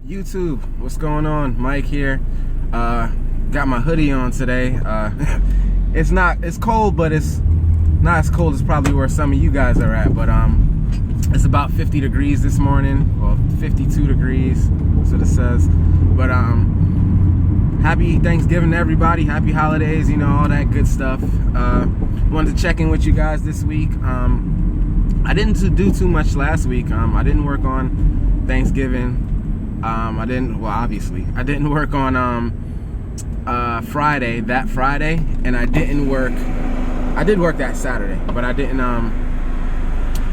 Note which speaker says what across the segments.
Speaker 1: YouTube, what's going on? Mike here. Got my hoodie on today. It's cold, but it's not as cold as probably where some of you guys are at. But it's about 50 degrees this morning. Well, 52 degrees, that's what it says. But happy Thanksgiving to everybody. Happy holidays, you know, all that good stuff. Wanted to check in with you guys this week. I didn't do too much last week. I didn't work on Thanksgiving. I didn't work on Friday, and I did work that Saturday, but I didn't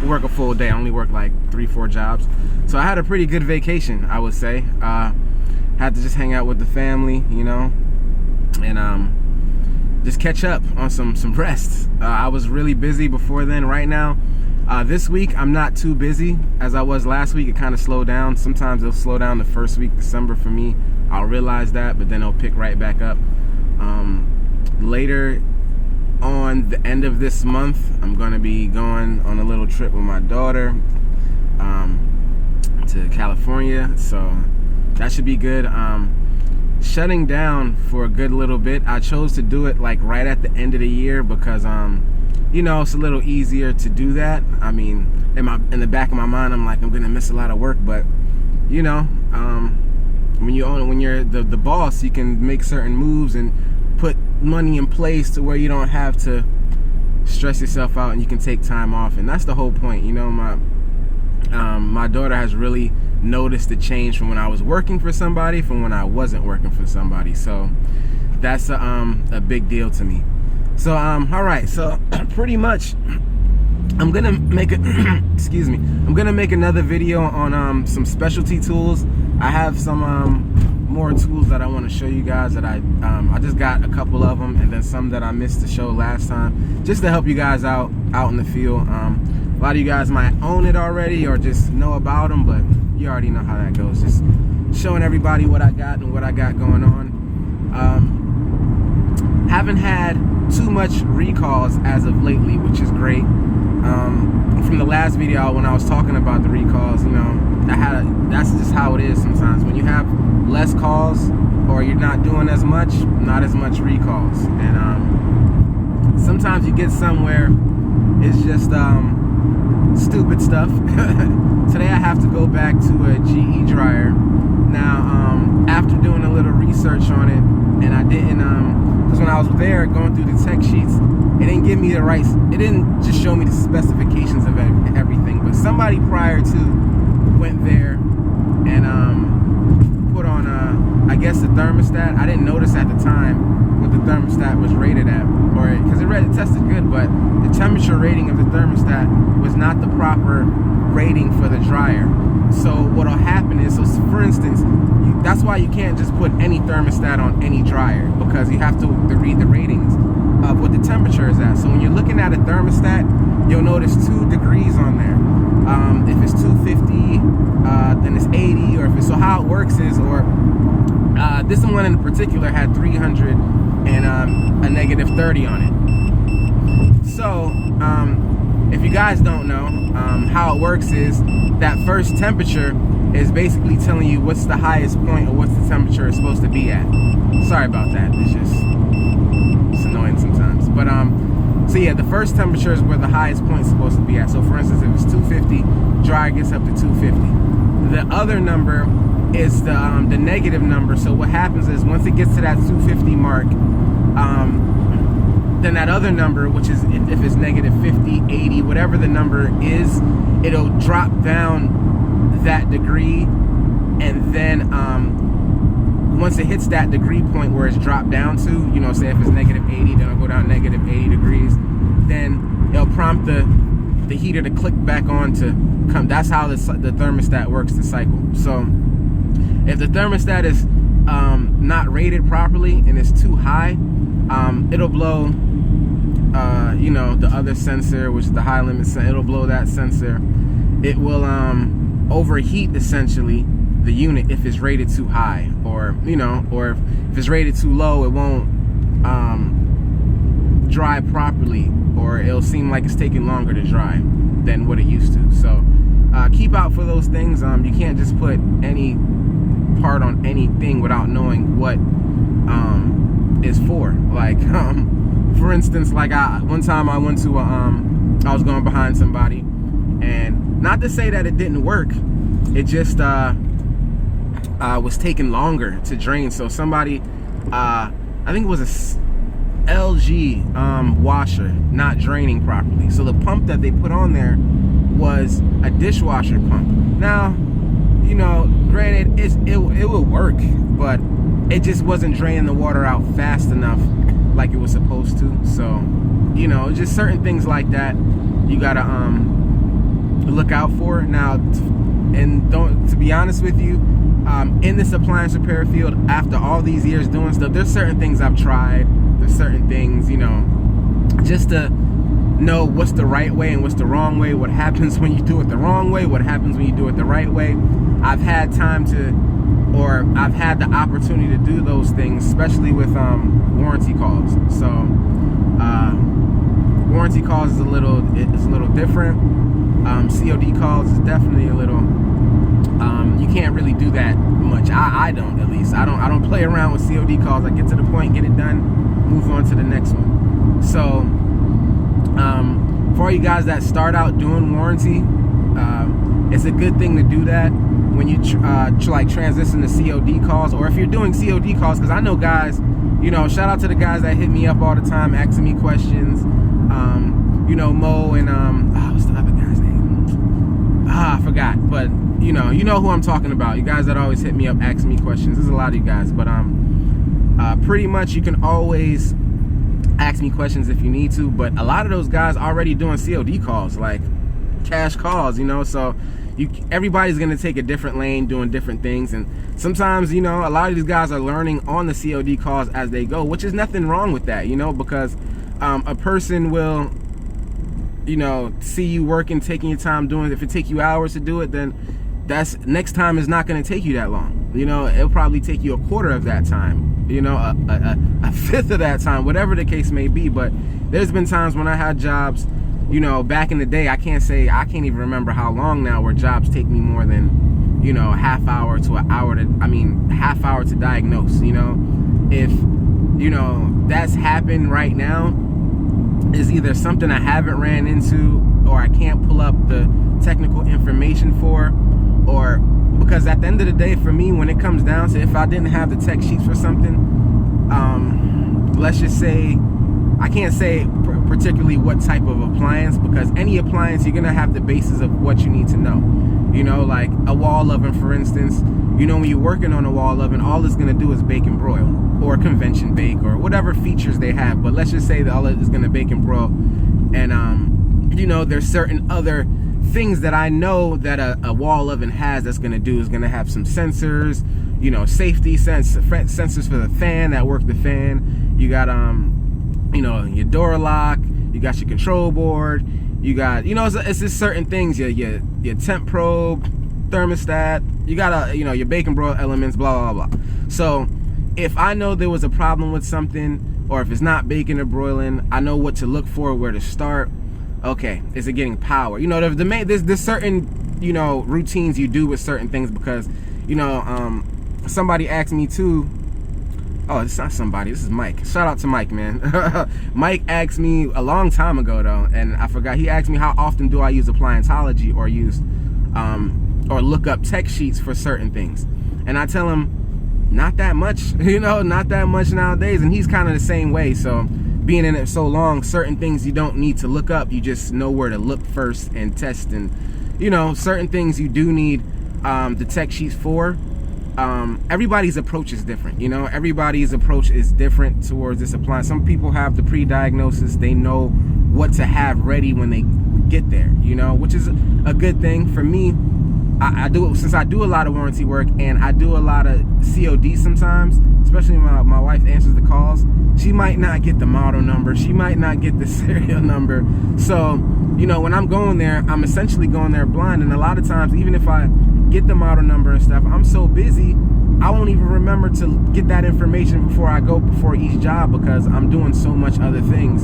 Speaker 1: work a full day. I only worked like 3-4 jobs. So I had a pretty good vacation, I would say. Had to just hang out with the family, you know, and just catch up on some rest. I was really busy before then. Right now, this week I'm not too busy as I was last week. It kind of slowed down. Sometimes it'll slow down the first week, December for me. I'll realize that, but then it'll pick right back up. Later on the end of this month, I'm gonna be going on a little trip with my daughter to California, so that should be good. Shutting down for a good little bit. I chose to do it like right at the end of the year because you know, it's a little easier to do that. I mean, in the back of my mind, I'm like, I'm gonna miss a lot of work, but you know, when you're the boss, you can make certain moves and put money in place to where you don't have to stress yourself out and you can take time off, and that's the whole point. You know, my daughter has really noticed the change from when I was working for somebody from when I wasn't working for somebody, so that's a big deal to me. So all right, so pretty much I'm gonna make excuse me, I'm gonna make another video on some specialty tools. I have some more tools that I want to show you guys that I just got a couple of them, and then some that I missed to show last time, just to help you guys out in the field. A lot of you guys might own it already or just know about them, but you already know how that goes. Just showing everybody what I got and what I got going on. Haven't had too much recalls as of lately, which is great. From the last video when I was talking about the recalls, you know, that's just how it is sometimes. When you have less calls or you're not doing as much, not as much recalls. And sometimes you get somewhere, it's just stupid stuff. Today I have to go back to a GE dryer. Now, after doing a little research on it, and I didn't, because when I was there going through the tech sheets, it didn't give me the right, it didn't just show me the specifications of everything, but somebody prior to went there and put on, I guess, the thermostat. I didn't notice at the time what the thermostat was rated at, or because it tested good, but the temperature rating of the thermostat was not the proper rating for the dryer. So what'll happen is, so for instance, that's why you can't just put any thermostat on any dryer, because you have to read the ratings of what the temperature is at. So when you're looking at a thermostat, you'll notice 2 degrees on there. If it's 250, then it's 80, or if it's, so how it works is, or this one in particular had 300 and a negative 30 on it. So if you guys don't know, how it works is that first temperature is basically telling you what's the highest point or what's the temperature it's supposed to be at. Sorry about that, it's annoying sometimes. But so yeah, the first temperature is where the highest point is supposed to be at. So for instance, if it's 250, dryer gets up to 250. The other number is the negative number. So what happens is, once it gets to that 250 mark, then that other number, which is if it's negative 50, 80, whatever the number is, it'll drop down that degree, and then once it hits that degree point where it's dropped down to, you know, say if it's negative 80, then it'll go down negative 80 degrees, then it'll prompt the heater to click back on to come. That's how the thermostat works, the cycle. So if the thermostat is not rated properly and it's too high, it'll blow you know, the other sensor, which is the high limit sensor, it'll blow that sensor. It will overheat essentially the unit if it's rated too high, or you know, or if it's rated too low, it won't dry properly, or it'll seem like it's taking longer to dry than what it used to. So keep out for those things. You can't just put any part on anything without knowing what is for. Like, for instance, like one time I went to I was going behind somebody, and not to say that it didn't work, it just was taking longer to drain. So somebody, I think it was a LG washer not draining properly. So the pump that they put on there was a dishwasher pump. Now, you know, granted, it would work, but it just wasn't draining the water out fast enough like it was supposed to. So, you know, just certain things like that you gotta look out for. Now, and to be honest with you, in this appliance repair field, after all these years doing stuff, there's certain things I've tried. There's certain things, you know, just to know what's the right way and what's the wrong way, what happens when you do it the wrong way, what happens when you do it the right way. I've had time to, or I've had the opportunity to do those things, especially with warranty calls. So warranty calls is a little different. COD calls is definitely a little, you can't really do that much. I don't, at least. I don't play around with COD calls. I get to the point, get it done, move on to the next one. So for all you guys that start out doing warranty, it's a good thing to do that when you like transition to COD calls, or if you're doing COD calls, because I know guys, you know, shout out to the guys that hit me up all the time asking me questions. You know, Mo and what's the other guy's name? I forgot, but you know who I'm talking about. You guys that always hit me up asking me questions. There's a lot of you guys, but pretty much you can always ask me questions if you need to, but a lot of those guys already doing COD calls, like cash calls, you know, so everybody's gonna take a different lane, doing different things, and sometimes, you know, a lot of these guys are learning on the COD calls as they go, which is nothing wrong with that, you know, because a person will, you know, see you working, taking your time doing it. If it take you hours to do it, then that's next time is not going to take you that long. You know, it'll probably take you a quarter of that time, you know, a fifth of that time, whatever the case may be. But there's been times when I had jobs, you know, back in the day, I can't even remember how long now, where jobs take me more than, you know, half hour to diagnose. You know, if, you know, that's happened right now, is either something I haven't ran into, or I can't pull up the technical information for, or because at the end of the day, for me, when it comes down to, if I didn't have the tech sheets for something, let's just say, I can't say particularly what type of appliance, because any appliance, you're gonna have the basis of what you need to know. You know, like a wall oven, for instance, you know, when you're working on a wall oven, all it's gonna do is bake and broil, or convention bake, or whatever features they have. But let's just say that all it is gonna bake and broil. And you know, there's certain other things that I know that a wall oven has that's gonna do, is gonna have some sensors, you know, safety sensors for the fan that work the fan. You got you know, your door lock, you got your control board, you got, you know, it's just certain things, your temp probe, thermostat, you got you know, your bake and broil elements, blah blah blah. So if I know there was a problem with something, or if it's not baking or broiling, I know what to look for, where to start. Okay, is it getting power? You know, there's certain, you know, routines you do with certain things, because, you know, somebody asked me too. Oh, it's not somebody, this is Mike. Shout out to Mike, man. Mike asked me a long time ago though, and I forgot. He asked me how often do I use applianceology, or use or look up tech sheets for certain things, and I tell him not that much. You know, not that much nowadays, and he's kind of the same way. So being in it so long, certain things you don't need to look up, you just know where to look first and test. And, you know, certain things you do need the tech sheets for. Everybody's approach is different, you know, everybody's approach is different towards this appliance. Some people have the pre-diagnosis, they know what to have ready when they get there, you know, which is a good thing. For me, I do it, since I do a lot of warranty work and I do a lot of COD sometimes, especially when my wife answers the calls. She might not get the model number, she might not get the serial number. So, you know, when I'm going there, I'm essentially going there blind. And a lot of times, even if I get the model number and stuff, I'm so busy, I won't even remember to get that information before I go before each job, because I'm doing so much other things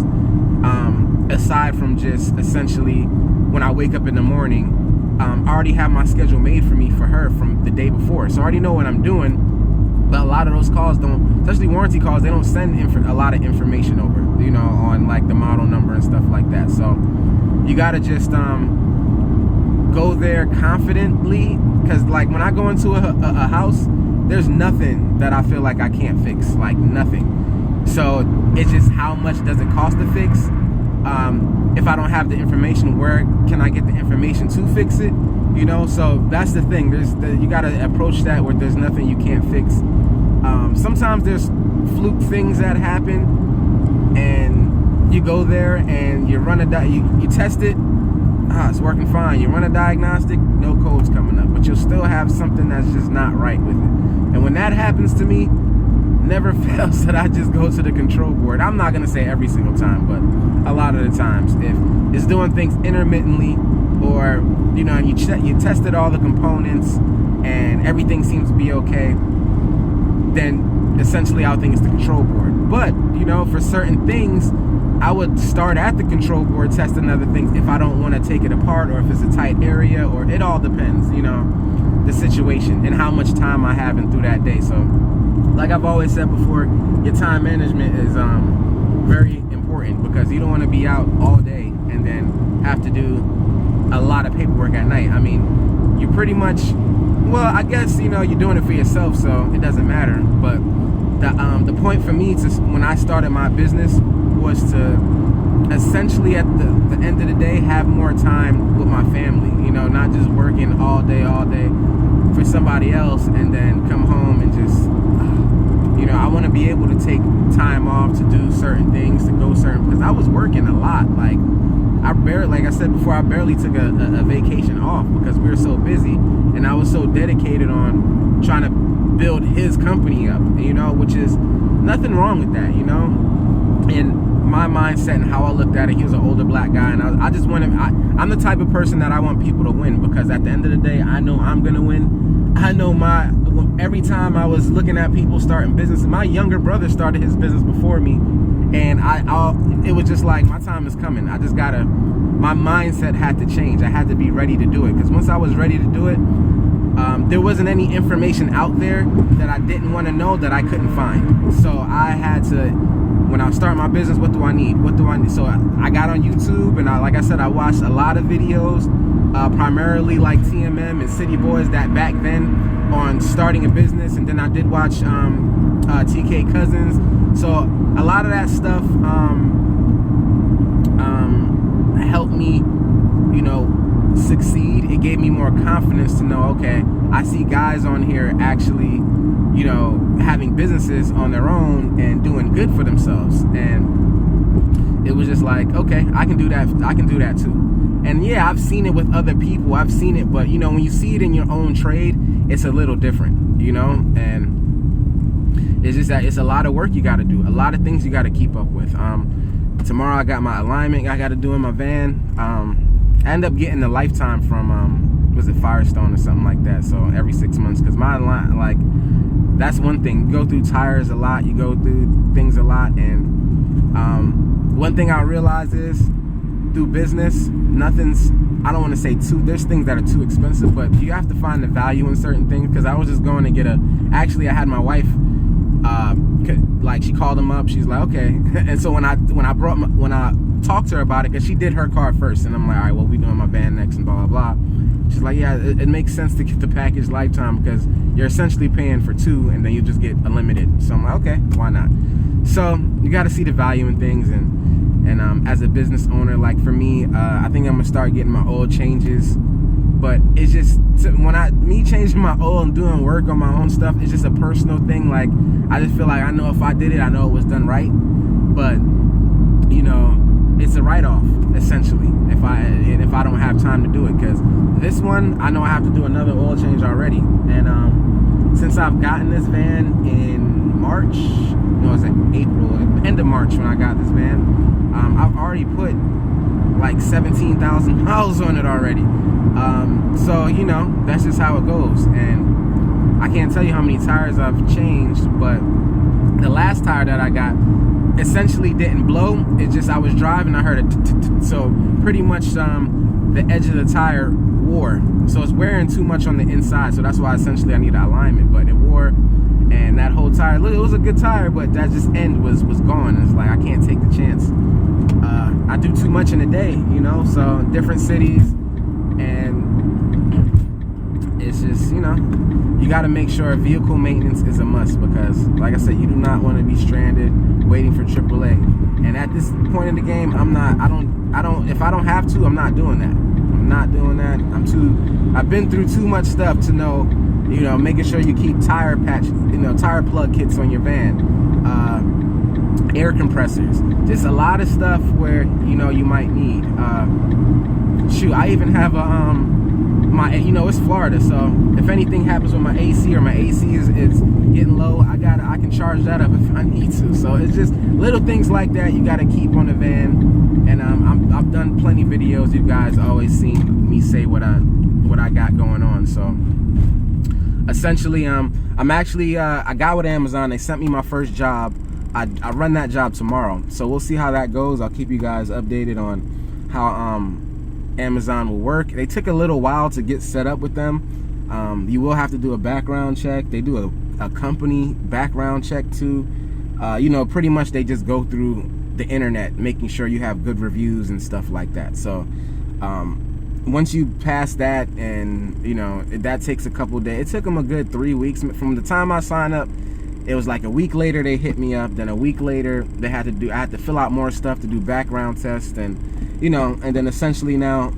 Speaker 1: aside from just essentially when I wake up in the morning, I already have my schedule made for me for her from the day before, so I already know what I'm doing. But a lot of those calls don't, especially warranty calls, they don't send a lot of information over, you know, on like the model number and stuff like that. So you gotta just go there confidently, because like when I go into a house, there's nothing that I feel like I can't fix, like nothing. So it's just how much does it cost to fix? If I don't have the information, where can I get the information to fix it? You know, so that's the thing. You gotta approach that where there's nothing you can't fix. Sometimes there's fluke things that happen, and you go there and you run you test it. It's working fine. You run a diagnostic, no codes coming up, but you'll still have something that's just not right with it. And when that happens to me, never fails that I just go to the control board. I'm not gonna say every single time, but a lot of the times, if it's doing things intermittently, or you know, and you tested all the components and everything seems to be okay, then essentially I'll think it's the control board. But you know, for certain things, I would start at the control board testing other things if I don't want to take it apart, or if it's a tight area, or it all depends, you know, the situation and how much time I have in through that day. So like I've always said before, your time management is very important, because you don't want to be out all day and then have to do a lot of paperwork at night. I mean, you pretty much, well, I guess, you know, you're doing it for yourself, so it doesn't matter. But the point for me when I started my business was to essentially at the end of the day have more time with my family, you know, not just working all day for somebody else and then come home and just, you know, I want to be able to take time off to do certain things, to go because I was working a lot. Like I said before, I barely took a vacation off because we were so busy, and I was so dedicated on trying to build his company up, you know, which is nothing wrong with that, you know. And my mindset and how I looked at it, he was an older black guy, and I just wanted, I'm the type of person that I want people to win, because at the end of the day, I know I'm gonna win. I know every time I was looking at people starting businesses, my younger brother started his business before me, and it was just like, my time is coming. I just gotta, my mindset had to change. I had to be ready to do it, because once I was ready to do it, there wasn't any information out there that I didn't want to know that I couldn't find. So I had to, when I start my business, what do I need? So I got on YouTube, and like I said, I watched a lot of videos, primarily like TMM and City Boys that back then on starting a business, and then I did watch TK Cousins. So a lot of that stuff helped me, you know, succeed. It gave me more confidence to know, okay, I see guys on here actually, you know, having businesses on their own and doing good for themselves. And it was just like, okay, I can do that. I can do that too. And yeah, I've seen it with other people. I've seen it, but you know, when you see it in your own trade, it's a little different, you know. And it's just that it's a lot of work you got to do, a lot of things you got to keep up with. Tomorrow I got my alignment I got to do in my van. I end up getting a lifetime from was it Firestone or something like that. So every 6 months, because my line, like, that's one thing. You go through tires a lot, you go through things a lot, and one thing I realize is through business, nothing's, I don't want to say there's things that are too expensive, but you have to find the value in certain things. Because I was just going to get actually I had my wife, like, she called him up, she's like, okay. And so when I talked to her about it, because she did her car first, and I'm like, all right, well, we doing my van next, and blah blah blah. She's like, yeah, it makes sense to get the package lifetime, because you're essentially paying for 2 and then you just get unlimited. So I'm like, okay, why not? So you got to see the value in things, and as a business owner, like for me, I think I'm gonna start getting my oil changes. But it's just, me changing my oil and doing work on my own stuff, it's just a personal thing. Like, I just feel like I know if I did it, I know it was done right. But you know, it's a write-off essentially if I don't have time to do it, because this one I know I have to do another oil change already. And since I've gotten this van in March, no, it's like April, end of March when I got this van, I've already put like 17,000 miles on it already. So you know, that's just how it goes. And I can't tell you how many tires I've changed, but the last tire that I got essentially didn't blow. It's just I was driving, I heard it, so pretty much the edge of the tire wore. So it's wearing too much on the inside. So that's why essentially I need an alignment. But it wore, and that whole tire, look, it was a good tire, but that just end was gone. And it's like, I can't take the chance. I do too much in a day, you know, so different cities, and it's just, you know, you got to make sure vehicle maintenance is a must, because like I said, you do not want to be stranded waiting for AAA. And at this point in the game, I don't, if I don't have to, I'm not doing that. I'm not doing that. I've been through too much stuff to know, you know, making sure you keep tire patch, you know, tire plug kits on your van, air compressors, just a lot of stuff where, you know, you might need. Shoot, I even have a, my, you know, it's Florida, so if anything happens with my AC, or my AC is getting low, I can charge that up if I need to. So it's just little things like that you got to keep on the van. And I've done plenty of videos. You guys always seen me say what I got going on. So essentially, I'm actually I got with Amazon. They sent me my first job. I run that job tomorrow, so we'll see how that goes. I'll keep you guys updated on how Amazon will work. They took a little while to get set up with them. You will have to do a background check. They do a company background check too. You know, pretty much they just go through the internet, making sure you have good reviews and stuff like that. So once you pass that, and you know, that takes a couple days. It took them a good 3 weeks from the time I signed up. It was like a week later they hit me up. Then a week later I had to fill out more stuff to do background tests, and you know, and then essentially now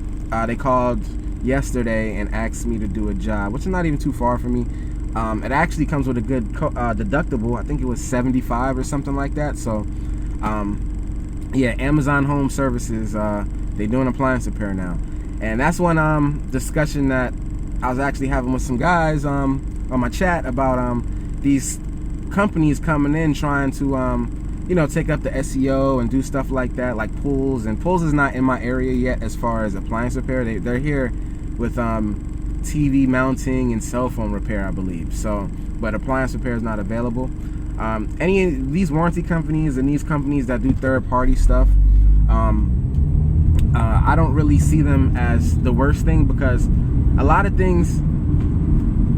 Speaker 1: they called yesterday and asked me to do a job, which is not even too far from me. It actually comes with a good deductible. I think it was 75 or something like that. So yeah, Amazon Home Services, they doing appliance repair now. And that's one discussion that I was actually having with some guys on my chat about these companies coming in trying to you know, take up the SEO and do stuff like that, like Pools. And Pools is not in my area yet as far as appliance repair. They're here with TV mounting and cell phone repair, I believe. So, but appliance repair is not available. Any of these warranty companies and these companies that do third-party stuff, I don't really see them as the worst thing, because a lot of things,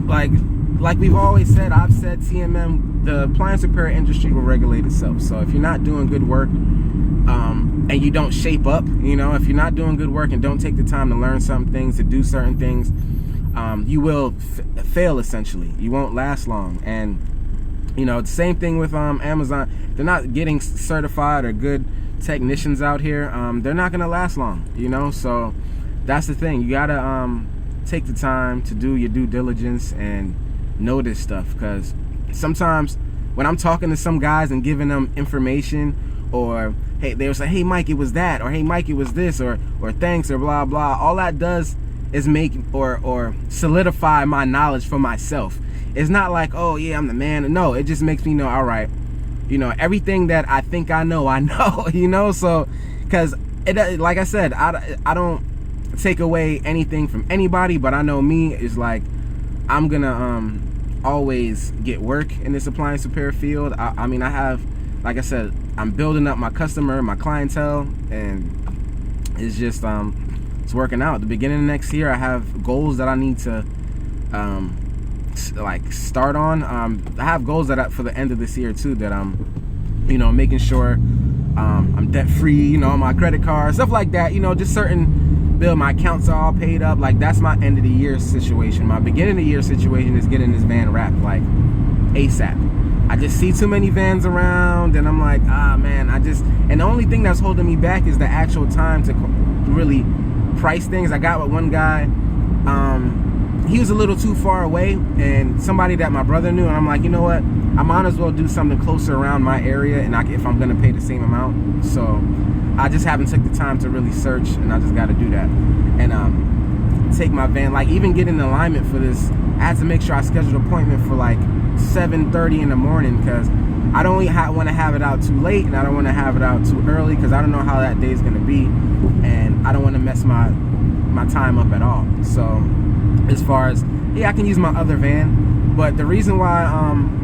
Speaker 1: like we've always said, I've said, TMM, the appliance repair industry will regulate itself. So if you're not doing good work, and you don't shape up, you know, if you're not doing good work and don't take the time to learn certain things, to do certain things, you will fail essentially. You won't last long. And you know, the same thing with Amazon. They're not getting certified or good technicians out here. They're not gonna last long, you know. So that's the thing. You gotta take the time to do your due diligence and know this stuff, because sometimes when I'm talking to some guys and giving them information, or hey, they'll say, hey Mike, it was that, or hey Mike, it was this, or thanks, or blah blah, all that does is make or solidify my knowledge for myself. It's not like, oh yeah, I'm the man. No, it just makes me know, all right, you know, everything that I think I know, you know. So because it, like I said, I don't take away anything from anybody, but I know me is like, I'm gonna always get work in this appliance repair field. I mean, I have, like I said, I'm building up my my clientele, and it's just it's working out. At the beginning of next year, I have goals that I need to like start on. I have goals that for the end of this year too, that I'm, you know, making sure I'm debt free, you know, my credit card, stuff like that, you know, just certain bill, my accounts are all paid up. Like, that's my end of the year situation. My beginning of the year situation is getting this van wrapped like ASAP. I just see too many vans around, and I'm like, man, and the only thing that's holding me back is the actual time to really price things. I got with one guy, he was a little too far away, and somebody that my brother knew, and I'm like, you know what, I might as well do something closer around my area, and if I'm gonna pay the same amount. So I just haven't took the time to really search, and I just got to do that, and take my van, like even getting an alignment for this. I had to make sure I scheduled an appointment for like 7:30 in the morning, because I don't want to have it out too late, and I don't want to have it out too early, because I don't know how that day is going to be, and I don't want to mess my time up at all. So as far as, yeah, I can use my other van, but the reason why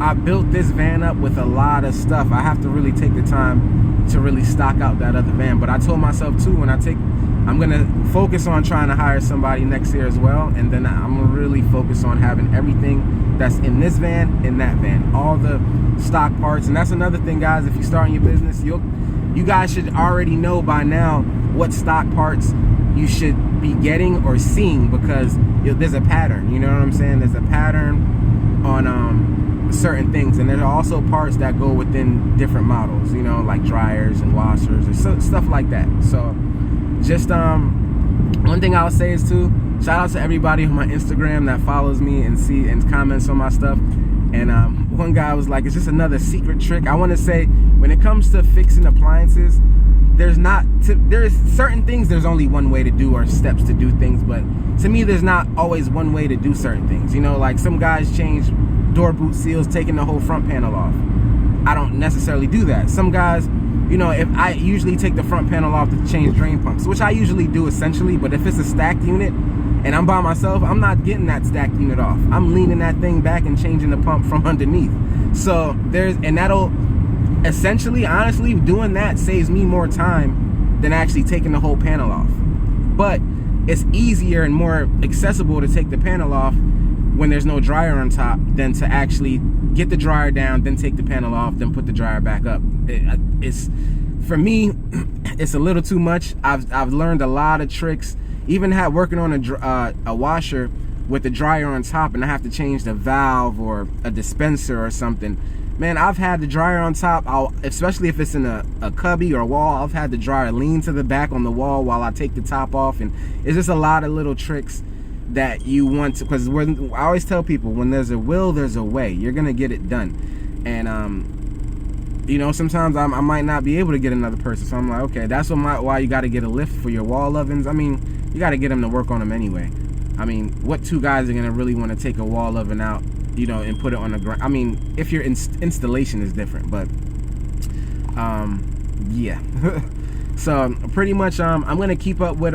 Speaker 1: I built this van up with a lot of stuff, I have to really take the time to really stock out that other van. But I told myself too, when I take I'm gonna focus on trying to hire somebody next year as well, and then I'm gonna really focus on having everything that's in this van in that van, all the stock parts. And that's another thing, guys. If you're starting your business, you guys should already know by now what stock parts you should be getting or seeing, because there's a pattern. You know what I'm saying? There's a pattern on certain things, and there are also parts that go within different models. You know, like dryers and washers or stuff like that. So just one thing I'll say is too, shout out to everybody on my Instagram that follows me and comments on my stuff. And one guy was like, it's just another secret trick. I want to say, when it comes to fixing appliances, there's certain things there's only one way to do, or steps to do things, but to me there's not always one way to do certain things. You know, like some guys change door boot seals taking the whole front panel off. I don't necessarily do that. Some guys, you know, if I usually take the front panel off to change drain pumps, which I usually do essentially, but if it's a stacked unit and I'm by myself, I'm not getting that stacked unit off. I'm leaning that thing back and changing the pump from underneath. So that'll essentially, honestly, doing that saves me more time than actually taking the whole panel off. But it's easier and more accessible to take the panel off when there's no dryer on top than to actually get the dryer down, then take the panel off, then put the dryer back up. It's, for me, it's a little too much. I've learned a lot of tricks. Even working on a washer with the dryer on top, and I have to change the valve or a dispenser or something. Man, I've had the dryer on top, especially if it's in a cubby or a wall, I've had the dryer lean to the back on the wall while I take the top off. And it's just a lot of little tricks that you want to, because I always tell people, when there's a will, there's a way. You're gonna get it done. And you know, sometimes I might not be able to get another person, so I'm like, okay, that's why you got to get a lift for your wall ovens. I mean, you got to get them to work on them anyway. I mean, what two guys are gonna really want to take a wall oven out, you know, and put it on the ground? I mean, if your installation is different, but yeah. So pretty much I'm gonna keep up with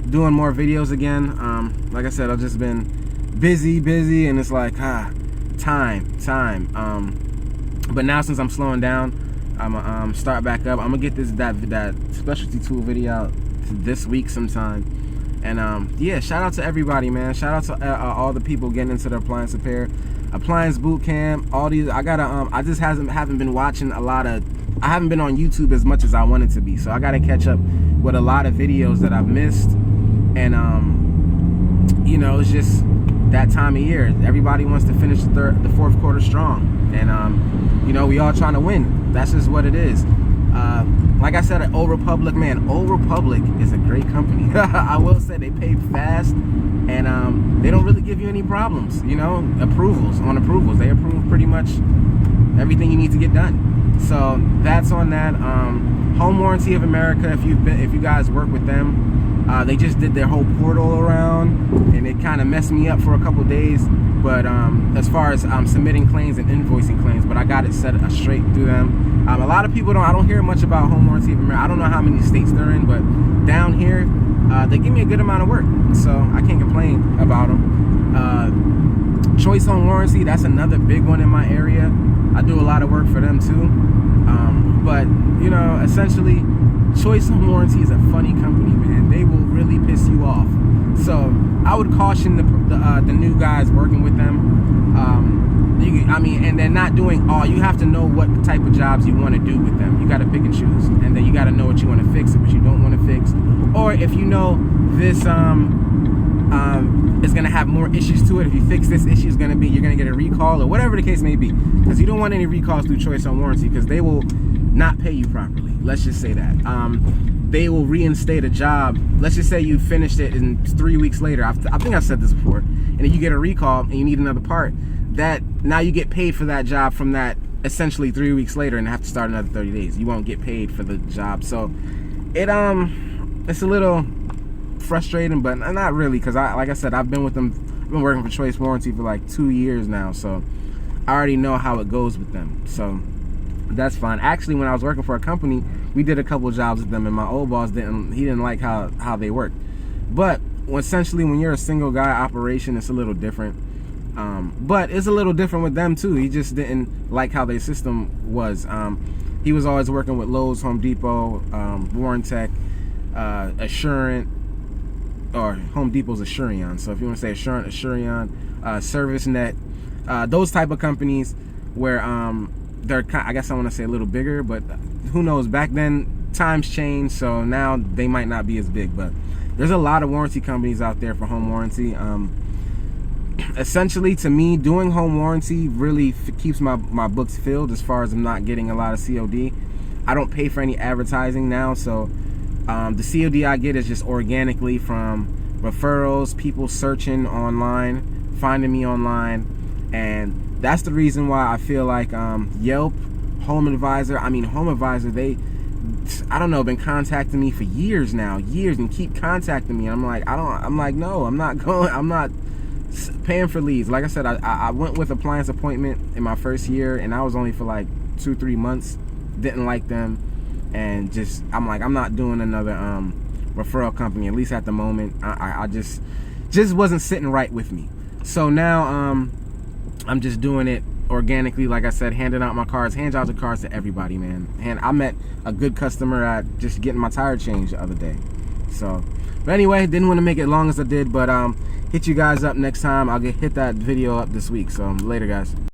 Speaker 1: doing more videos again. Like I said, I've just been busy, and it's like time. But now, since I'm slowing down, I'm gonna start back up. I'm gonna get that specialty tool video out this week sometime. And yeah, shout out to everybody, man. Shout out to all the people getting into the appliance repair, appliance boot camp, all these. I just haven't been watching a lot of. I haven't been on YouTube as much as I wanted to be, so I gotta catch up with a lot of videos that I've missed. And you know, it's just that time of year. Everybody wants to finish the fourth quarter strong, and you know, we all trying to win. That's just what it is. Like I said, at Old Republic, man, Old Republic is a great company. I will say they pay fast, and they don't really give you any problems. You know, approvals. They approve pretty much everything you need to get done. So that's on that. Home Warranty of America. If you guys work with them, they just did their whole portal around, and it kind of messed me up for a couple days. But as far as submitting claims and invoicing claims, but I got it set straight through them. A lot of people I don't hear much about Home Warranty of America. I don't know how many states they're in, but down here, they give me a good amount of work, so I can't complain about them. Choice Home Warranty, that's another big one in my area. I do a lot of work for them too. But you know, essentially, Choice Home Warranty is a funny company, man. They will really piss you off. So I would caution the new guys working with them. And they're not doing all. You have to know what type of jobs you want to do with them. You got to pick and choose, and then you got to know what you want to fix and what you don't want to fix. Or if you know this is going to have more issues to it. If you fix this issue, you're going to get a recall or whatever the case may be. Because you don't want any recalls through Choice Home Warranty, because they will not pay you properly. Let's just say that. They will reinstate a job. Let's just say you finished it and 3 weeks later, I think I've said this before, and then you get a recall and you need another part, that now you get paid for that job from that essentially 3 weeks later, and have to start another 30 days. You won't get paid for the job. So it's a little frustrating, but not really, because like I said, I've been working for Choice Warranty for like 2 years now, so I already know how it goes with them. So that's fine. Actually, when I was working for a company, we did a couple jobs with them, and my old boss didn't like how they worked. But essentially, when you're a single guy operation, it's a little different. But it's a little different with them too. He just didn't like how their system was. He was always working with Lowe's, Home Depot, Warrantech, Assurant, or Home Depot's Assurion. So if you want to say Assurant, Assurion, ServiceNet, those type of companies where they're, I guess I want to say a little bigger, but who knows? Back then times changed, so now they might not be as big. But there's a lot of warranty companies out there for home warranty. Essentially, to me, doing home warranty really keeps my books filled, as far as I'm not getting a lot of COD. I don't pay for any advertising now, so the COD I get is just organically from referrals, people searching online, finding me online. And that's the reason why I feel like Yelp, Home Advisor, they, I don't know, been contacting me for years now, and keep contacting me. I'm like, no, I'm not paying for leads. Like I said, I went with Appliance Appointment in my first year, and I was only for like 2-3 months. Didn't like them, and just I'm not doing another referral company, at least at the moment. I just wasn't sitting right with me. So now I'm just doing it organically, like I said, handing out my cards, hand out the cards to everybody, man. And I met a good customer at just getting my tire changed the other day. So, but anyway, didn't want to make it long as I did, but hit you guys up next time. I'll hit that video up this week. So later, guys.